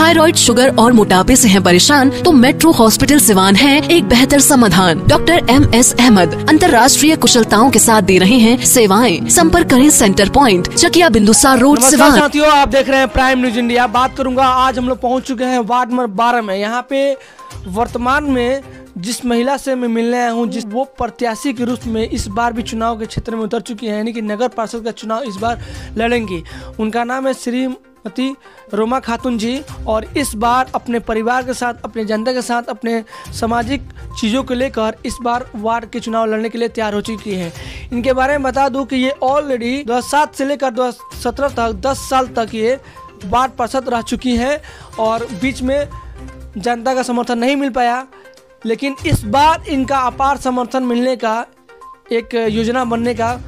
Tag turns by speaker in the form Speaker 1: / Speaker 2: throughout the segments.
Speaker 1: Thyroid, sugar और मोटापे से हैं परेशान तो मेट्रो हॉस्पिटल सिवान है एक बेहतर समाधान। डॉक्टर MS अहमद अंतर्राष्ट्रीय कुशलताओं के साथ दे रहे हैं सेवाएं। संपर्क करें centre point, Chakia Bindusar road, Siwan.
Speaker 2: साथियों, आप देख रहे हैं प्राइम न्यूज इंडिया। बात करूंगा, आज हम लोग पहुंच चुके हैं वार्ड नंबर 12 में। यहाँ पे वर्तमान में जिस महिला से मैं मिलने आया हूँ, जिस वो प्रत्याशी के रूप में इस बार भी चुनाव के क्षेत्र में उतर चुकी है, यानी कि नगर पार्षद का चुनाव इस बार लड़ेंगी। उनका नाम है श्रीमती रोमा खातून जी, और इस बार अपने परिवार के साथ, अपने जनता के साथ, अपने सामाजिक चीज़ों को लेकर इस बार वार्ड के चुनाव लड़ने के लिए तैयार हो चुकी है। इनके बारे में बता दूं कि ये ऑलरेडी 2007 से लेकर 2017 तक 10 साल तक ये वार्ड पार्षद रह चुकी हैं, और बीच में जनता का समर्थन नहीं मिल पाया, लेकिन इस बार इनका अपार समर्थन मिलने का एक योजना बनने का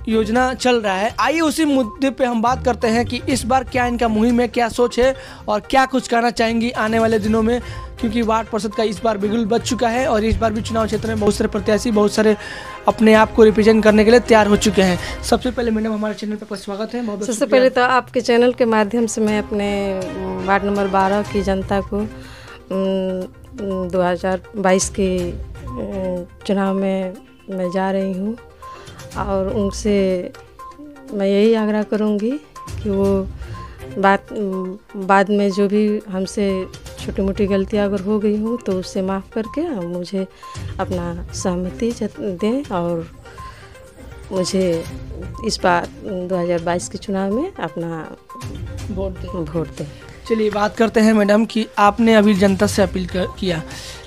Speaker 2: योजना चल रहा है। आइए उसी मुद्दे पे हम बात करते हैं कि इस बार क्या इनका मुहिम है, क्या सोच है और क्या कुछ कहना चाहेंगी आने वाले दिनों में, क्योंकि वार्ड पार्षद का इस बार बिगुल बच चुका है और इस बार भी चुनाव क्षेत्र में बहुत सारे प्रत्याशी, बहुत सारे अपने आप को रिप्रेजेंट करने के लिए तैयार हो चुके हैं। सबसे पहले मैडम, हमारे चैनल पर स्वागत है।
Speaker 3: सबसे पहले तो आपके चैनल के माध्यम से मैं अपने वार्ड नंबर 12 की जनता को 2022 के चुनाव में मैं जा रही हूँ, और उनसे मैं यही आग्रह करूँगी कि वो बाद में जो भी हमसे छोटी मोटी गलतियाँ अगर हो गई हूँ तो उससे माफ़ करके मुझे अपना सहमति दें और मुझे इस बार 2022 के चुनाव में अपना वोट दें।
Speaker 2: चलिए बात करते हैं मैडम कि आपने अभी जनता से अपील किया,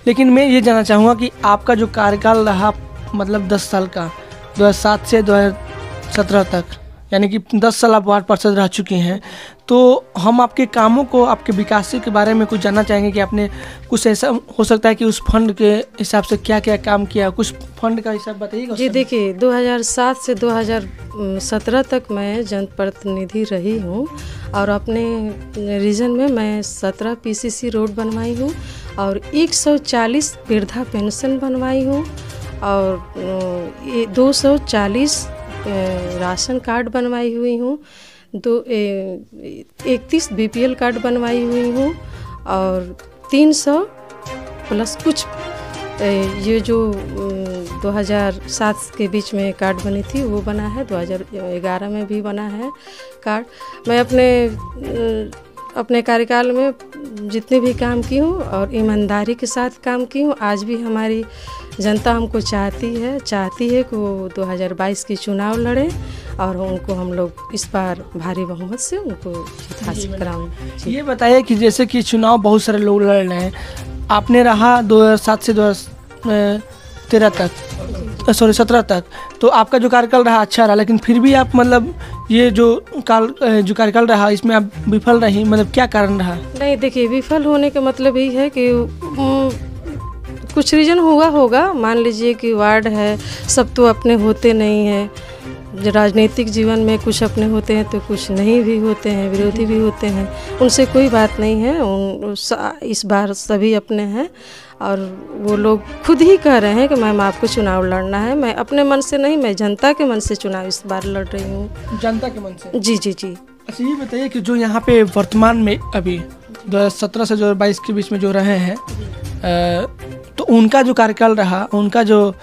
Speaker 2: लेकिन मैं ये जानना चाहूँगा कि आपका जो कार्यकाल रहा, मतलब 10 साल का, 2007 से 2017 तक, यानी कि 10 साल आप वार्ड पार्षद रह चुकी हैं, तो हम आपके कामों को, आपके विकास के बारे में कुछ जानना चाहेंगे कि आपने कुछ ऐसा हो सकता है कि उस फंड के हिसाब से क्या क्या काम किया, कुछ फंड का हिसाब बताइएगा।
Speaker 3: जी देखिए, 2007 से 2017 तक मैं जनप्रतिनिधि रही हूँ, और अपने रीजन में मैं 17 PCC रोड बनवाई हूँ और 140 वृद्धा पेंशन बनवाई हूँ, और 240 राशन कार्ड बनवाई हुई हूँ, 31 BPL कार्ड बनवाई हुई हूँ, और 300 प्लस कुछ ये जो 2007 के बीच में कार्ड बनी थी वो बना है, 2011 में भी बना है कार्ड। मैं अपने कार्यकाल में जितने भी काम की हूँ और ईमानदारी के साथ काम की हूँ। आज भी हमारी जनता हमको चाहती है कि वो 2022 के चुनाव लड़े, और उनको हम लोग इस बार भारी बहुमत से उनको जीत हासिल कराएंगे।
Speaker 2: ये बताइए कि जैसे कि चुनाव बहुत सारे लोग लड़ रहे हैं, आपने रहा 2007 से 2017 तक, तो आपका जो कार्यकाल रहा अच्छा रहा, लेकिन फिर भी आप मतलब ये जो कार्यकाल रहा इसमें आप विफल रही, मतलब क्या कारण रहा?
Speaker 3: नहीं देखिए, विफल होने का मतलब यही है कि कुछ रीजन होगा। मान लीजिए कि वार्ड है, सब तो अपने होते नहीं हैं। राजनीतिक जीवन में कुछ अपने होते हैं तो कुछ नहीं भी होते हैं, विरोधी भी होते हैं, उनसे कोई बात नहीं है। इस बार सभी अपने हैं, और वो लोग खुद ही कह रहे हैं कि मैम आपको चुनाव लड़ना है। मैं अपने मन से नहीं, मैं जनता के मन से चुनाव इस बार लड़ रही हूँ।
Speaker 2: जनता के मन से? जी।
Speaker 3: अच्छा,
Speaker 2: ये बताइए कि जो यहाँ पे वर्तमान में अभी 2017 से 2022 के बीच में जो रहे हैं, तो उनका जो कार्यकाल रहा, उनका जो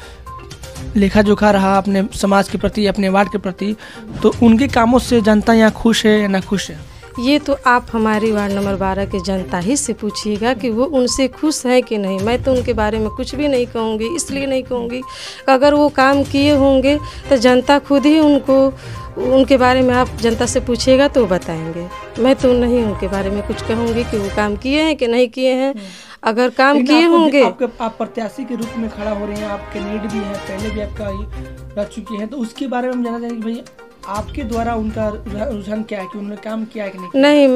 Speaker 2: लेखा जोखा रहा अपने समाज के प्रति, अपने वार्ड के प्रति, तो उनके कामों से जनता यहाँ खुश है या ना खुश है?
Speaker 3: ये तो आप हमारी वार्ड नंबर 12 के जनता ही से पूछिएगा कि वो उनसे खुश है कि नहीं। मैं तो उनके बारे में कुछ भी नहीं कहूँगी, इसलिए नहीं कहूँगी अगर वो काम किए होंगे तो जनता खुद ही उनके बारे में आप जनता से पूछिएगा तो बताएंगे। मैं तो नहीं उनके बारे में कुछ कहूँगी कि वो काम किए हैं कि नहीं किए हैं। अगर काम किए होंगे,
Speaker 2: आप प्रत्याशी के रूप में खड़ा हो रहे हैं, आपके नीड भी है, पहले भी आपका रह चुकी है, तो उसके बारे में हम जानना चाहेंगे भाई आपके द्वारा उनका रुझान क्या है, कि उन्होंने काम किया है कि
Speaker 3: नहीं।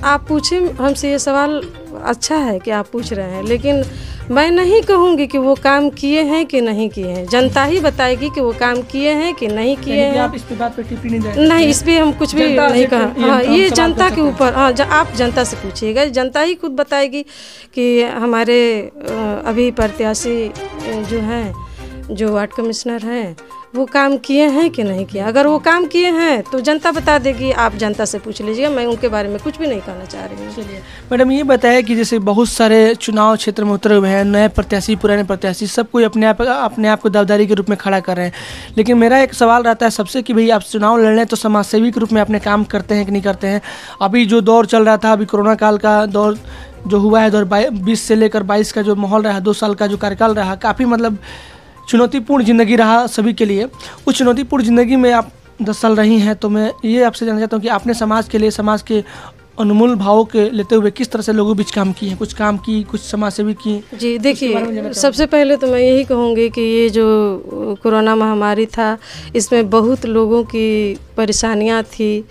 Speaker 3: आप पूछे हमसे ये सवाल, अच्छा है कि आप पूछ रहे हैं, लेकिन मैं नहीं कहूँगी कि वो काम किए हैं कि नहीं किए हैं। जनता ही बताएगी कि वो काम किए हैं कि नहीं किए हैं।
Speaker 2: आप इस पे बात पे टिप्पणी
Speaker 3: नहीं, इस पे हम कुछ भी नहीं कहा। हाँ, ये जनता के ऊपर, हाँ, आप जनता से पूछिएगा, जनता ही खुद बताएगी कि हमारे अभी प्रत्याशी जो हैं, जो वार्ड कमिश्नर हैं, वो काम किए हैं कि नहीं किए। अगर वो काम किए हैं तो जनता बता देगी, आप जनता से पूछ लीजिए, मैं उनके बारे में कुछ भी नहीं कहना चाह रही हूँ।
Speaker 2: चलिए मैडम, ये बताया कि जैसे बहुत सारे चुनाव क्षेत्र में उतरे हुए हैं, नए प्रत्याशी पुराने प्रत्याशी सब कोई अपने आप को दावेदारी के रूप में खड़ा कर रहे हैं, लेकिन मेरा एक सवाल रहता है सबसे कि भाई आप चुनाव लड़ रहे हैं तो समाजसेवी के रूप में अपने काम करते हैं कि नहीं करते हैं। अभी जो दौर चल रहा था, अभी कोरोना काल का दौर जो हुआ है 2020 से लेकर 22 का जो माहौल रहा, 2 साल का जो कार्यकाल रहा, काफ़ी मतलब चुनौतीपूर्ण ज़िंदगी रहा सभी के लिए। उस चुनौतीपूर्ण ज़िंदगी में आप 10 साल रही हैं, तो मैं ये आपसे जानना चाहता हूँ कि आपने समाज के लिए, समाज के अनमोल भावों के लेते हुए किस तरह से लोगों के बीच काम किए हैं, कुछ काम की, कुछ समाज सेवी की?
Speaker 3: जी देखिए, सबसे पहले तो मैं यही कहूँगी कि ये जो कोरोना महामारी था, इसमें बहुत लोगों की परेशानियाँ थी,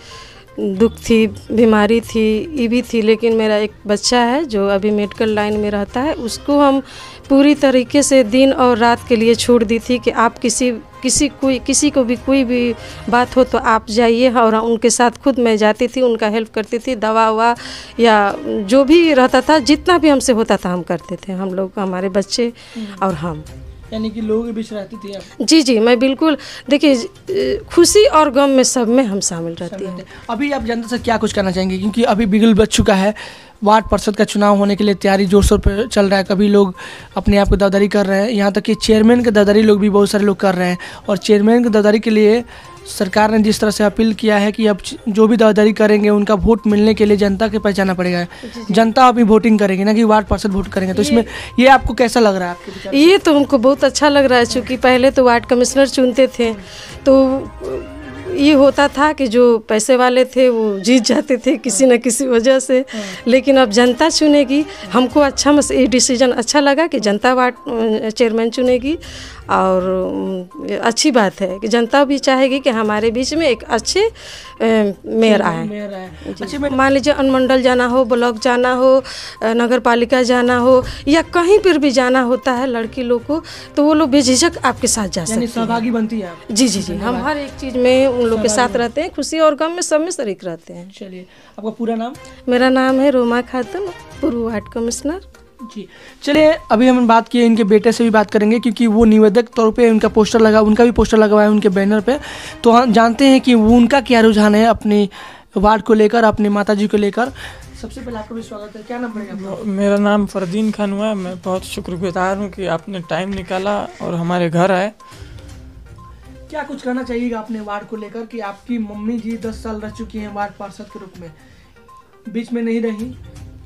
Speaker 3: दुख थी, बीमारी थी, ये भी थी, लेकिन मेरा एक बच्चा है जो अभी मेडिकल लाइन में रहता है, उसको हम पूरी तरीके से दिन और रात के लिए छोड़ दी थी कि आप किसी को भी कोई भी बात हो तो आप जाइए, और उनके साथ खुद मैं जाती थी, उनका हेल्प करती थी, दवा ववा या जो भी रहता था, जितना भी हमसे होता था हम करते थे, हम लोग, हमारे बच्चे और हम।
Speaker 2: यानी कि लोगों के बीच रहती थी आप?
Speaker 3: जी जी, मैं बिल्कुल, देखिए खुशी और गम में सब में हम शामिल रहते हैं।
Speaker 2: अभी आप जनता से क्या कुछ करना चाहेंगे, क्योंकि अभी बिगुल बच चुका है, वार्ड पार्षद का चुनाव होने के लिए तैयारी जोर शोर पर चल रहा है, कभी लोग अपने आप को दावेदारी कर रहे हैं, यहाँ तक कि चेयरमैन की दावेदारी लोग भी बहुत सारे लोग कर रहे हैं, और चेयरमैन की दावेदारी के लिए सरकार ने जिस तरह से अपील किया है कि अब जो भी दावेदारी करेंगे उनका वोट मिलने के लिए जनता के पास जाना पड़ेगा, जनता अभी वोटिंग करेगी ना कि वार्ड पार्षद वोट करेंगे, तो इसमें ये आपको कैसा लग रहा है आपके विचार?
Speaker 3: ये तो हमको बहुत अच्छा लग रहा है, चूँकि पहले तो वार्ड कमिश्नर चुनते थे तो ये होता था कि जो पैसे वाले थे वो जीत जाते थे किसी न किसी वजह से, लेकिन अब जनता चुनेगी। हमको अच्छा ये डिसीजन अच्छा लगा कि जनता वार्ड चेयरमैन चुनेगी, और अच्छी बात है कि जनता भी चाहेगी कि हमारे बीच में एक अच्छे मेयर आए। अच्छा, मान लीजिए अनुमंडल जाना हो, ब्लॉक जाना हो, नगर पालिका जाना हो, या कहीं पर भी जाना होता है लड़की लोग को, तो वो लोग बेझिझक आपके साथ जा सकते हैं,
Speaker 2: सहभागी बनती है आप?
Speaker 3: जी जी जी, हम हर एक चीज़ में उन लोग के साथ रहते हैं, खुशी और गम में सब में शरीक रहते हैं।
Speaker 2: चलिए, आपका पूरा नाम?
Speaker 3: मेरा नाम है रोमा खातून, पूर्व वार्ड कमिश्नर।
Speaker 2: जी, चलिए अभी हम बात किए, इनके बेटे से भी बात करेंगे, क्योंकि वो निवेदक तौर पे उनका पोस्टर लगा, उनका भी पोस्टर लगा हुआ है उनके बैनर पे, तो हम जानते हैं कि वो उनका क्या रुझान है अपनी वार्ड को लेकर, अपनी माताजी को लेकर। सबसे पहले आपका भी स्वागत है, क्या नाम पड़ेगा?
Speaker 4: मेरा नाम फरदीन खान हुआ है। मैं बहुत शुक्रगुजार हूँ कि आपने टाइम निकाला और हमारे घर आए।
Speaker 2: क्या कुछ कहना चाहिएगा अपने वार्ड को लेकर कि आपकी मम्मी जी 10 साल रह चुकी हैं वार्ड पार्षद के रूप में, बीच में नहीं रही,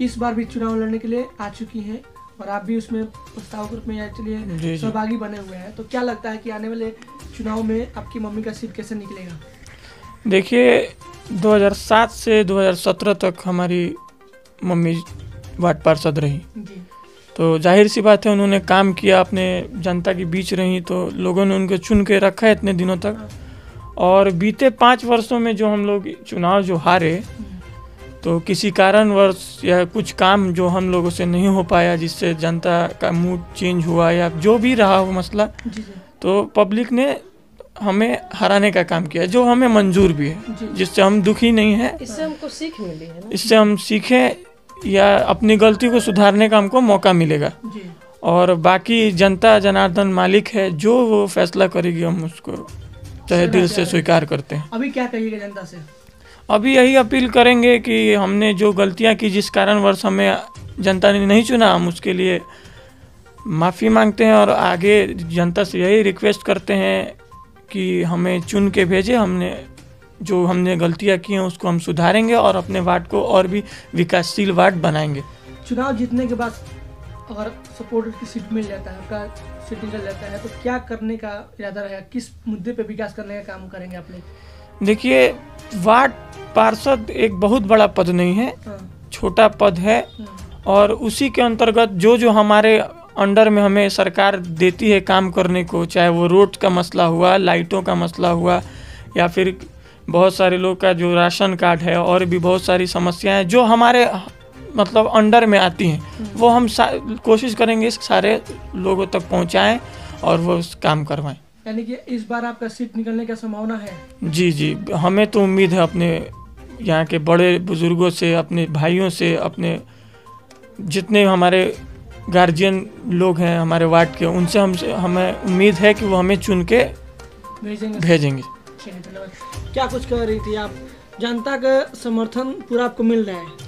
Speaker 2: इस बार भी चुनाव लड़ने के लिए आ चुकी हैं, और आप भी उसमें प्रस्ताव ग्रुप में चलिए सहभागी बने हुए हैं, तो क्या लगता है कि आने वाले चुनाव में आपकी मम्मी का सीट कैसे निकलेगा?
Speaker 4: देखिए, 2007 से 2017 तक हमारी मम्मी वार्ड पार्षद रही
Speaker 2: जी।
Speaker 4: तो जाहिर सी बात है उन्होंने काम किया, अपने जनता के बीच रही, तो लोगों ने उनको चुन के रखा है इतने दिनों तक। और बीते 5 वर्षों में जो हम लोग चुनाव जो हारे, तो किसी कारणवश या कुछ काम जो हम लोगों से नहीं हो पाया, जिससे जनता का मूड चेंज हुआ या जो भी रहा वो मसला, तो पब्लिक ने हमें हराने का काम किया, जो हमें मंजूर भी है, जिससे हम दुखी नहीं हैं।
Speaker 3: इससे हमको सीख मिली है ना?
Speaker 4: इससे हम सीखें या अपनी गलती को सुधारने का हमको मौका मिलेगा। और बाकी जनता जनार्दन मालिक है, जो वो फैसला करेगी हम उसको तहे दिल से स्वीकार करते हैं।
Speaker 2: अभी क्या कहिएगा जनता से?
Speaker 4: अभी यही अपील करेंगे कि हमने जो गलतियां की, जिस कारणवश हमें जनता ने नहीं चुना, हम उसके लिए माफ़ी मांगते हैं, और आगे जनता से यही रिक्वेस्ट करते हैं कि हमें चुन के भेजे। हमने गलतियां की हैं उसको हम सुधारेंगे और अपने वार्ड को और भी विकासशील वार्ड बनाएंगे।
Speaker 2: चुनाव जीतने के बाद अगर सपोर्ट की सीट मिल जाता है, आपका सीट निकल जाता है, तो क्या करने का इरादा रहेगा, किस मुद्दे पे विकास करने का काम करेंगे अपने?
Speaker 4: देखिए, वार्ड पार्षद एक बहुत बड़ा पद नहीं है, छोटा पद है, और उसी के अंतर्गत जो हमारे अंडर में हमें सरकार देती है काम करने को, चाहे वो रोड का मसला हुआ, लाइटों का मसला हुआ, या फिर बहुत सारे लोग का जो राशन कार्ड है, और भी बहुत सारी समस्याएं जो हमारे मतलब अंडर में आती हैं, वो हम कोशिश करेंगे सारे लोगों तक पहुंचाएं और वो काम करवाएं।
Speaker 2: यानी कि इस बार आपका सीट निकलने का संभावना है?
Speaker 4: जी जी, हमें तो उम्मीद है अपने यहाँ के बड़े बुजुर्गों से, अपने भाइयों से, अपने जितने हमारे गार्जियन लोग हैं हमारे वार्ड के, उनसे हमें उम्मीद है कि वो हमें चुन के भेजेंगे।
Speaker 2: चलिए, धन्यवाद। क्या कुछ कह रही थी आप? जनता का समर्थन पूरा आपको मिल रहा है?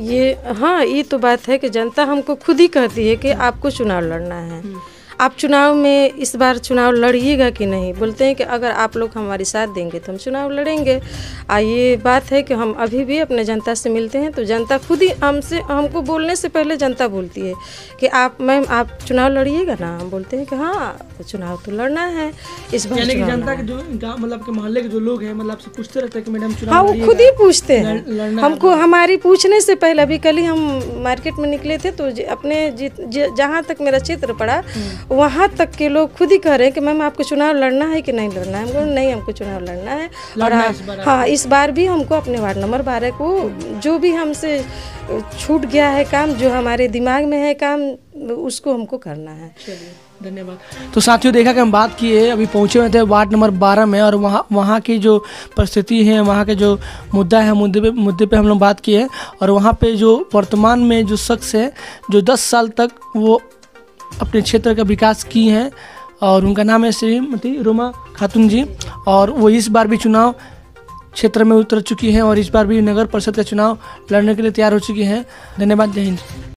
Speaker 3: ये तो बात है कि जनता हमको खुद ही कहती है कि आपको चुनाव लड़ना है, आप चुनाव में इस बार चुनाव लड़िएगा कि नहीं। बोलते हैं कि अगर आप लोग हमारी साथ देंगे तो हम चुनाव लड़ेंगे। ये बात है कि हम अभी भी अपने जनता से मिलते हैं तो जनता खुद ही हमको बोलने से पहले जनता बोलती है कि मैम आप चुनाव लड़िएगा ना। हम बोलते हैं कि हाँ चुनाव तो लड़ना है इस बार।
Speaker 2: यानी कि जनता के जो मतलब के मोहल्ले के जो लोग हैं मतलब आपसे पूछते रहते हैं कि मैडम चुनाव
Speaker 3: हाँ, वो खुद ही पूछते हैं हमको। हमारी पूछने से पहले अभी कल ही हम मार्केट में निकले थे तो अपने जहाँ तक मेरा क्षेत्र पड़ा वहाँ तक के लोग खुद ही कह रहे हैं कि मैम आपको चुनाव लड़ना है कि नहीं लड़ना है। हमको नहीं, हमको चुनाव लड़ना है। और हाँ, इस बार भी हमको अपने वार्ड नंबर 12 को जो भी हमसे छूट गया है काम, जो हमारे दिमाग में है काम, उसको हमको करना है।
Speaker 2: चलिए, धन्यवाद। तो साथियों, देखा कि हम बात किए, अभी पहुँचे हुए थे वार्ड नंबर 12 में और वहाँ की जो परिस्थिति है, वहाँ के जो मुद्दा है, मुद्दे पे हम लोग बात किए। और वहाँ पे जो वर्तमान में जो शख्स है जो 10 साल तक वो अपने क्षेत्र का विकास की हैं और उनका नाम है श्रीमती रोमा खातून जी। और वो इस बार भी चुनाव क्षेत्र में उतर चुकी हैं और इस बार भी नगर परिषद का चुनाव लड़ने के लिए तैयार हो चुकी हैं। धन्यवाद। जय हिंद।